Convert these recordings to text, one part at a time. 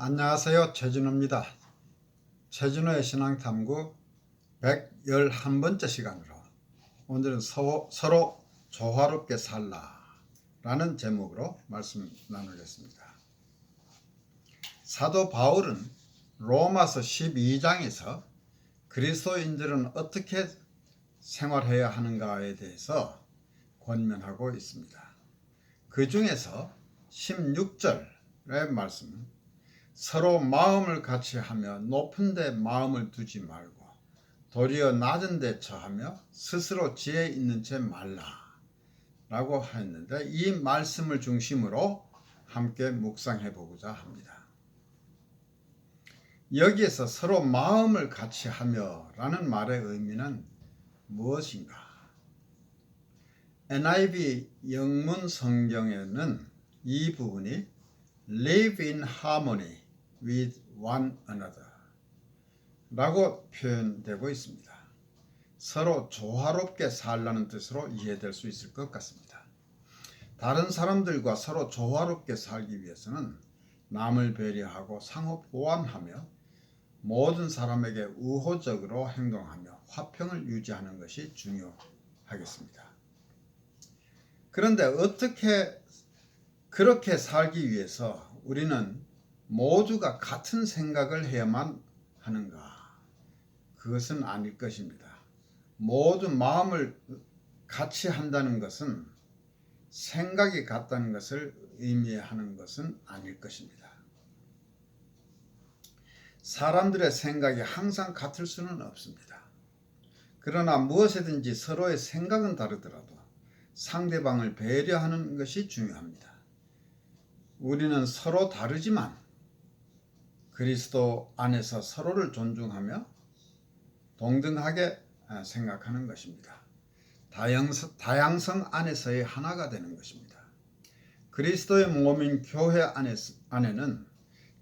안녕하세요. 최진호입니다. 최진호의 신앙탐구 111번째 시간으로 오늘은 서로 조화롭게 살라 라는 제목으로 말씀 나누겠습니다. 사도 바울은 로마서 12장에서 그리스도인들은 어떻게 생활해야 하는가에 대해서 권면하고 있습니다. 그 중에서 16절의 말씀은 서로 마음을 같이 하며 높은 데 마음을 두지 말고 도리어 낮은 데 처하며 스스로 지혜 있는 채 말라 라고 했는데, 이 말씀을 중심으로 함께 묵상해 보고자 합니다. 여기에서 서로 마음을 같이 하며 라는 말의 의미는 무엇인가? NIV 영문 성경에는 이 부분이 live in harmony with one another 라고 표현되고 있습니다. 서로 조화롭게 살라는 뜻으로 이해될 수 있을 것 같습니다. 다른 사람들과 서로 조화롭게 살기 위해서는 남을 배려하고 상호 보완하며 모든 사람에게 우호적으로 행동하며 화평을 유지하는 것이 중요하겠습니다. 그런데 어떻게 그렇게 살기 위해서 우리는 모두가 같은 생각을 해야만 하는가? 그것은 아닐 것입니다. 모두 마음을 같이 한다는 것은 생각이 같다는 것을 의미하는 것은 아닐 것입니다. 사람들의 생각이 항상 같을 수는 없습니다. 그러나 무엇이든지 서로의 생각은 다르더라도 상대방을 배려하는 것이 중요합니다. 우리는 서로 다르지만 그리스도 안에서 서로를 존중하며 동등하게 생각하는 것입니다. 다양성 안에서의 하나가 되는 것입니다. 그리스도의 몸인 교회 안에는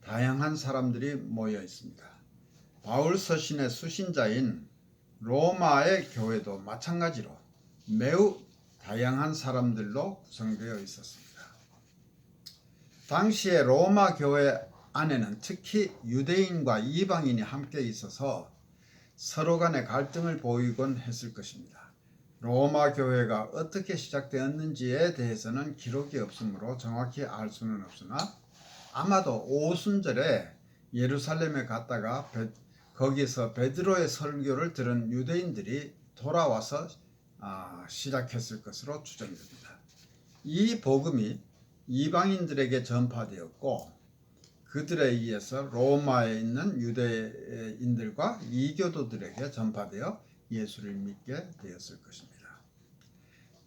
다양한 사람들이 모여 있습니다. 바울 서신의 수신자인 로마의 교회도 마찬가지로 매우 다양한 사람들로 구성되어 있었습니다. 당시에 로마 교회 안에는 특히 유대인과 이방인이 함께 있어서 서로 간의 갈등을 보이곤 했을 것입니다. 로마 교회가 어떻게 시작되었는지에 대해서는 기록이 없으므로 정확히 알 수는 없으나 아마도 오순절에 예루살렘에 갔다가 거기서 베드로의 설교를 들은 유대인들이 돌아와서 시작했을 것으로 추정됩니다. 이 복음이 이방인들에게 전파되었고 그들에 의해서 로마에 있는 유대인들과 이교도들에게 전파되어 예수를 믿게 되었을 것입니다.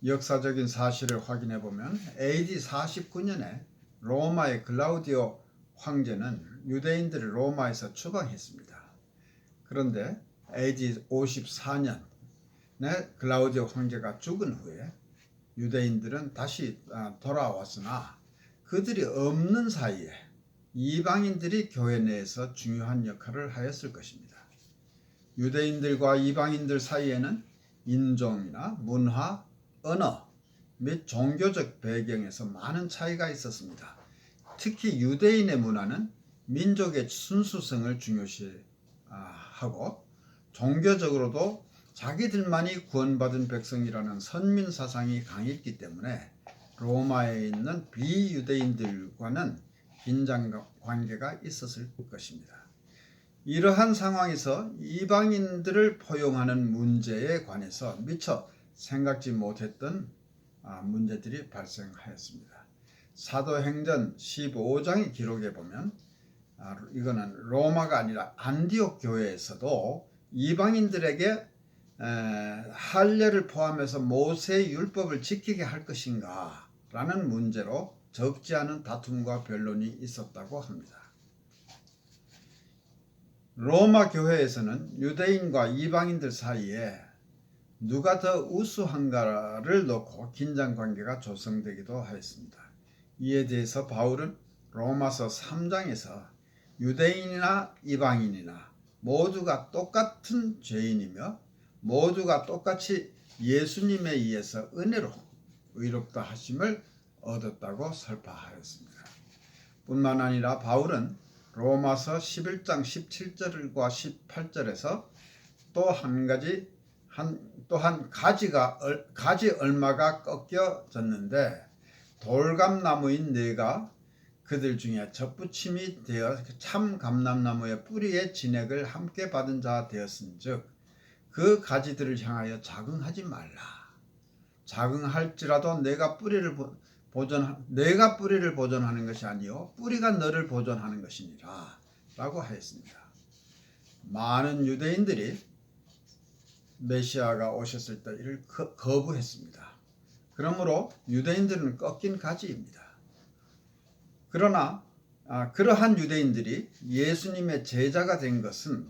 역사적인 사실을 확인해 보면 AD 49년에 로마의 클라우디오 황제는 유대인들을 로마에서 추방했습니다. 그런데 AD 54년에 클라우디오 황제가 죽은 후에 유대인들은 다시 돌아왔으나 그들이 없는 사이에 이방인들이 교회 내에서 중요한 역할을 하였을 것입니다. 유대인들과 이방인들 사이에는 인종이나 문화, 언어 및 종교적 배경에서 많은 차이가 있었습니다. 특히 유대인의 문화는 민족의 순수성을 중요시하고 종교적으로도 자기들만이 구원받은 백성이라는 선민 사상이 강했기 때문에 로마에 있는 비유대인들과는 긴장 관계가 있었을 것입니다. 이러한 상황에서 이방인들을 포용하는 문제에 관해서 미처 생각지 못했던 문제들이 발생하였습니다. 사도행전 15장의 기록에 보면 이거는 로마가 아니라 안디옥 교회에서도 이방인들에게 할례를 포함해서 모세의 율법을 지키게 할 것인가 라는 문제로 적지 않은 다툼과 변론이 있었다고 합니다. 로마 교회에서는 유대인과 이방인들 사이에 누가 더 우수한가를 놓고 긴장관계가 조성되기도 하였습니다. 이에 대해서 바울은 로마서 3장에서 유대인이나 이방인이나 모두가 똑같은 죄인이며 모두가 똑같이 예수님에 의해서 은혜로 의롭다 하심을 얻었다고 설파하였습니다. 뿐만 아니라 바울은 로마서 11장 17절과 18절에서 또 한 가지 또한 가지 얼마가 꺾여졌는데 돌감나무인 네가 그들 중에 접붙임이 되어 참 감람나무의 뿌리의 진액을 함께 받은 자 되었은즉 그 가지들을 향하여 자긍하지 말라. 자긍할지라도 내가 뿌리를 보존하는 것이 아니요 뿌리가 너를 보존하는 것이니라 라고 하였습니다. 많은 유대인들이 메시아가 오셨을 때 이를 거부했습니다. 그러므로 유대인들은 꺾인 가지입니다. 그러나 그러한 유대인들이 예수님의 제자가 된 것은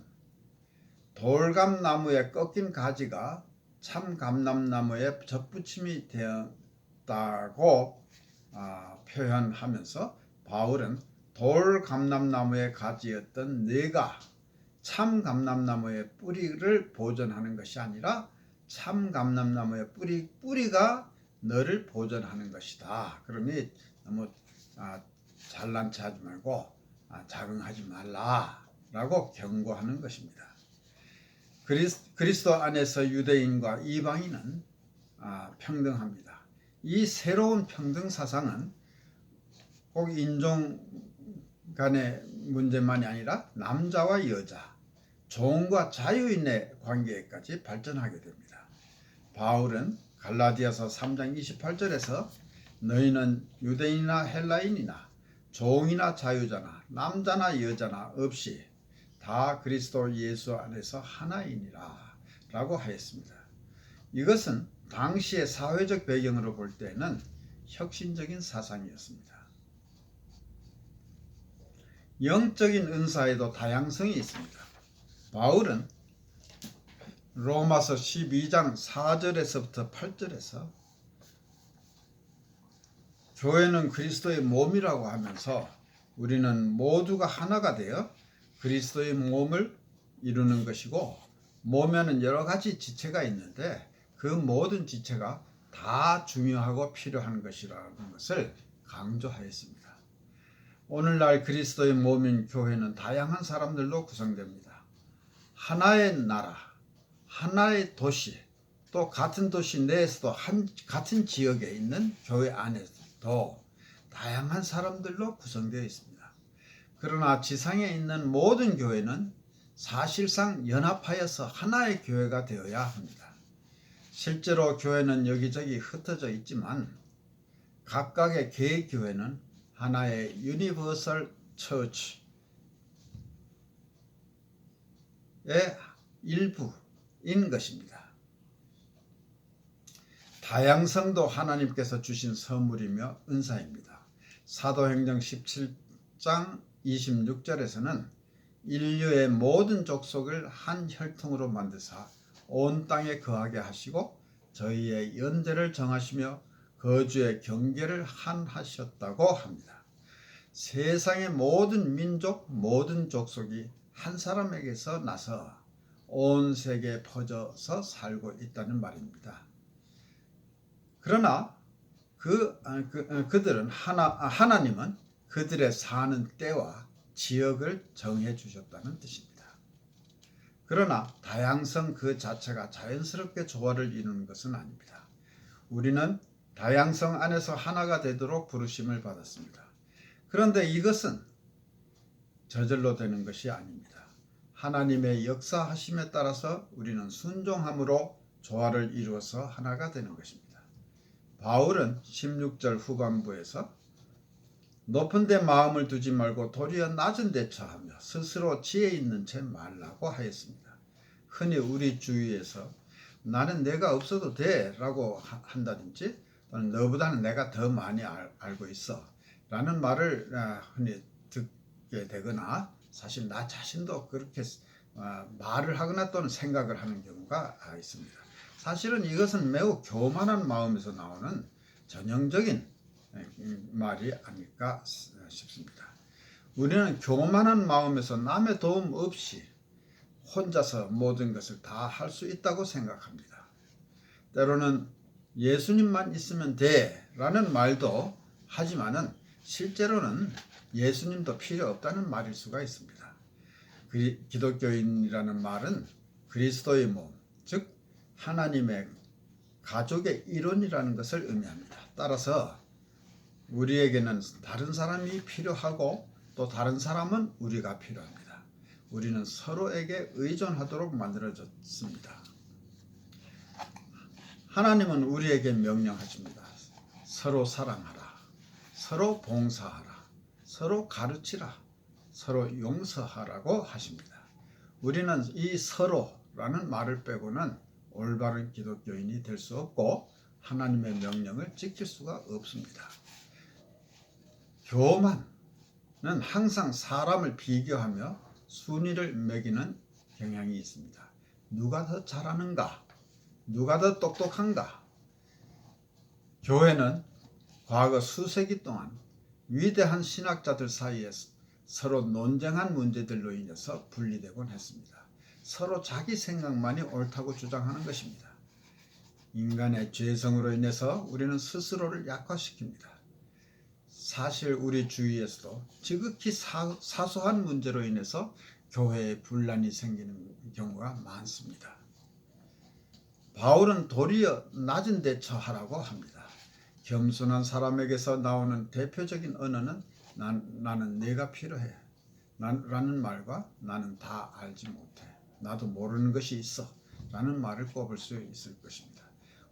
돌감나무의 꺾인 가지가 참 감람나무에 접붙임이 되었다고 표현하면서 바울은 돌감람나무의 가지였던 네가 참 감람나무의 뿌리를 보존하는 것이 아니라 참 감람나무의 뿌리가 너를 보존하는 것이다. 그러니 너무 잘난 체 하지 말고 자긍하지 말라라고 경고하는 것입니다. 그리스도 안에서 유대인과 이방인은 평등합니다. 이 새로운 평등 사상은 꼭 인종 간의 문제만이 아니라 남자와 여자, 종과 자유인의 관계까지 발전하게 됩니다. 바울은 갈라디아서 3장 28절에서 너희는 유대인이나 헬라인이나 종이나 자유자나 남자나 여자나 없이 다 그리스도 예수 안에서 하나이니라 라고 하였습니다. 이것은 당시의 사회적 배경으로 볼 때는 혁신적인 사상이었습니다. 영적인 은사에도 다양성이 있습니다. 바울은 로마서 12장 4절에서부터 8절에서 교회는 그리스도의 몸이라고 하면서 우리는 모두가 하나가 되어 그리스도의 몸을 이루는 것이고 몸에는 여러 가지 지체가 있는데 그 모든 지체가 다 중요하고 필요한 것이라는 것을 강조하였습니다. 오늘날 그리스도의 몸인 교회는 다양한 사람들로 구성됩니다. 하나의 나라, 하나의 도시, 또 같은 도시 내에서도 같은 지역에 있는 교회 안에서도 다양한 사람들로 구성되어 있습니다. 그러나 지상에 있는 모든 교회는 사실상 연합하여서 하나의 교회가 되어야 합니다. 실제로 교회는 여기저기 흩어져 있지만 각각의 개의 교회는 하나의 유니버설 처치의 일부인 것입니다. 다양성도 하나님께서 주신 선물이며 은사입니다. 사도행전 17장 26절에서는 인류의 모든 족속을 한 혈통으로 만드사 온 땅에 거하게 하시고 저희의 연대를 정하시며 거주의 경계를 한하셨다고 합니다. 세상의 모든 민족, 모든 족속이 한 사람에게서 나서 온 세계에 퍼져서 살고 있다는 말입니다. 그러나 그들은 하나님은 그들의 사는 때와 지역을 정해 주셨다는 뜻입니다. 그러나 다양성 그 자체가 자연스럽게 조화를 이루는 것은 아닙니다. 우리는 다양성 안에서 하나가 되도록 부르심을 받았습니다. 그런데 이것은 저절로 되는 것이 아닙니다. 하나님의 역사하심에 따라서 우리는 순종함으로 조화를 이루어서 하나가 되는 것입니다. 바울은 16절 후반부에서 높은 데 마음을 두지 말고 도리어 낮은 데 처하며 스스로 지혜 있는 채 말라고 하였습니다. 흔히 우리 주위에서 나는 내가 없어도 돼 라고 한다든지 또는 너보다는 내가 더 많이 알고 있어 라는 말을 흔히 듣게 되거나 사실 나 자신도 그렇게 말을 하거나 또는 생각을 하는 경우가 있습니다. 사실은 이것은 매우 교만한 마음에서 나오는 전형적인 말이 아닐까 싶습니다. 우리는 교만한 마음에서 남의 도움 없이 혼자서 모든 것을 다 할 수 있다고 생각합니다. 때로는 예수님만 있으면 돼 라는 말도 하지만은 실제로는 예수님도 필요 없다는 말일 수가 있습니다. 기독교인이라는 말은 그리스도의 몸, 즉 하나님의 가족의 일원이라는 것을 의미합니다. 따라서 우리에게는 다른 사람이 필요하고 또 다른 사람은 우리가 필요합니다. 우리는 서로에게 의존하도록 만들어졌습니다. 하나님은 우리에게 명령하십니다. 서로 사랑하라, 서로 봉사하라, 서로 가르치라, 서로 용서하라고 하십니다. 우리는 이 서로라는 말을 빼고는 올바른 기독교인이 될 수 없고 하나님의 명령을 지킬 수가 없습니다. 교만은 항상 사람을 비교하며 순위를 매기는 경향이 있습니다. 누가 더 잘하는가? 누가 더 똑똑한가? 교회는 과거 수세기 동안 위대한 신학자들 사이에서 서로 논쟁한 문제들로 인해서 분리되곤 했습니다. 서로 자기 생각만이 옳다고 주장하는 것입니다. 인간의 죄성으로 인해서 우리는 스스로를 약화시킵니다. 사실 우리 주위에서도 지극히 사소한 문제로 인해서 교회에 분란이 생기는 경우가 많습니다. 바울은 도리어 낮은 데 처하라고 합니다. 겸손한 사람에게서 나오는 대표적인 언어는 나는 내가 필요해 라는 말과 나는 다 알지 못해, 나도 모르는 것이 있어 라는 말을 꼽을 수 있을 것입니다.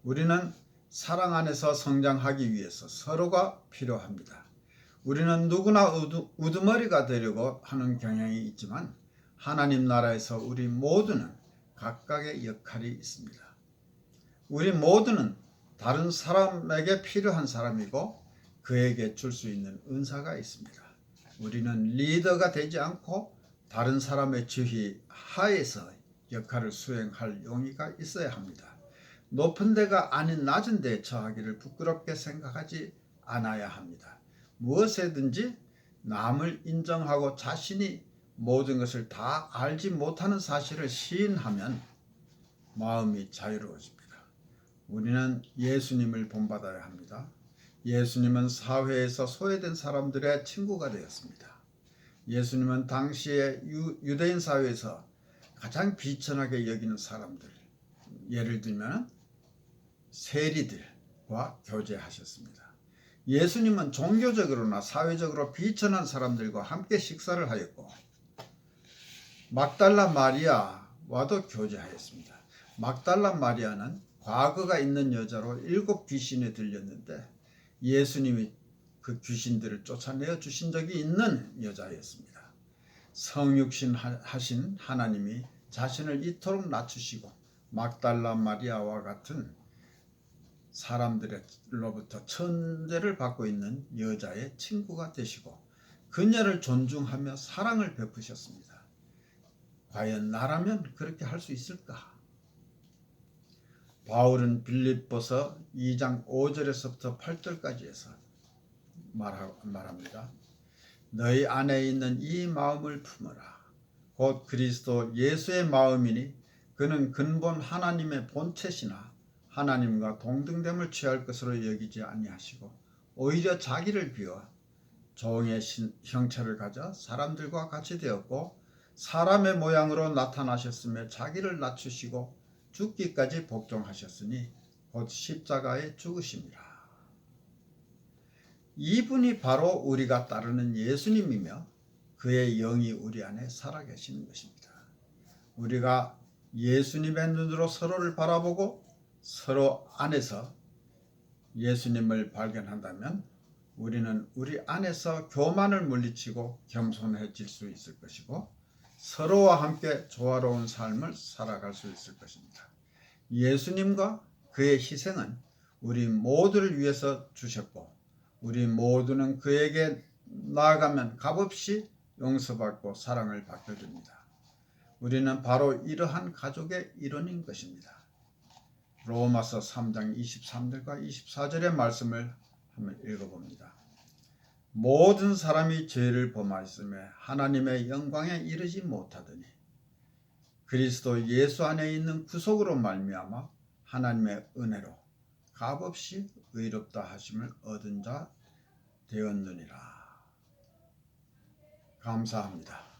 우리는 사랑 안에서 성장하기 위해서 서로가 필요합니다. 우리는 누구나 우두머리가 되려고 하는 경향이 있지만 하나님 나라에서 우리 모두는 각각의 역할이 있습니다. 우리 모두는 다른 사람에게 필요한 사람이고 그에게 줄 수 있는 은사가 있습니다. 우리는 리더가 되지 않고 다른 사람의 지휘 하에서 역할을 수행할 용의가 있어야 합니다. 높은 데가 아닌 낮은 데에 처하기를 부끄럽게 생각하지 않아야 합니다. 무엇에든지 남을 인정하고 자신이 모든 것을 다 알지 못하는 사실을 시인하면 마음이 자유로워집니다. 우리는 예수님을 본받아야 합니다. 예수님은 사회에서 소외된 사람들의 친구가 되었습니다. 예수님은 당시의 유대인 사회에서 가장 비천하게 여기는 사람들, 예를 들면 세리들과 교제하셨습니다. 예수님은 종교적으로나 사회적으로 비천한 사람들과 함께 식사를 하였고 막달라 마리아와도 교제하였습니다. 막달라 마리아는 과거가 있는 여자로 7 귀신에 들렸는데 예수님이 그 귀신들을 쫓아내어 주신 적이 있는 여자였습니다. 성육신 하신 하나님이 자신을 이토록 낮추시고 막달라 마리아와 같은 사람들로부터 천대를 받고 있는 여자의 친구가 되시고 그녀를 존중하며 사랑을 베푸셨습니다. 과연 나라면 그렇게 할 수 있을까? 바울은 빌립보서 2장 5절에서부터 8절까지 해서 말합니다. 너희 안에 있는 이 마음을 품어라. 곧 그리스도 예수의 마음이니 그는 근본 하나님의 본체시나 하나님과 동등됨을 취할 것으로 여기지 아니하시고 오히려 자기를 비워 종의 형체를 가져 사람들과 같이 되었고 사람의 모양으로 나타나셨으며 자기를 낮추시고 죽기까지 복종하셨으니 곧 십자가에 죽으심이라. 이분이 바로 우리가 따르는 예수님이며 그의 영이 우리 안에 살아계시는 것입니다. 우리가 예수님의 눈으로 서로를 바라보고 서로 안에서 예수님을 발견한다면 우리는 우리 안에서 교만을 물리치고 겸손해질 수 있을 것이고 서로와 함께 조화로운 삶을 살아갈 수 있을 것입니다. 예수님과 그의 희생은 우리 모두를 위해서 주셨고 우리 모두는 그에게 나아가면 값없이 용서받고 사랑을 받게 됩니다. 우리는 바로 이러한 가족의 일원인 것입니다. 로마서 3장 23절과 24절의 말씀을 한번 읽어봅니다. 모든 사람이 죄를 범하였으며 하나님의 영광에 이르지 못하더니 그리스도 예수 안에 있는 구속으로 말미암아 하나님의 은혜로 값없이 의롭다 하심을 얻은 자 되었느니라. 감사합니다.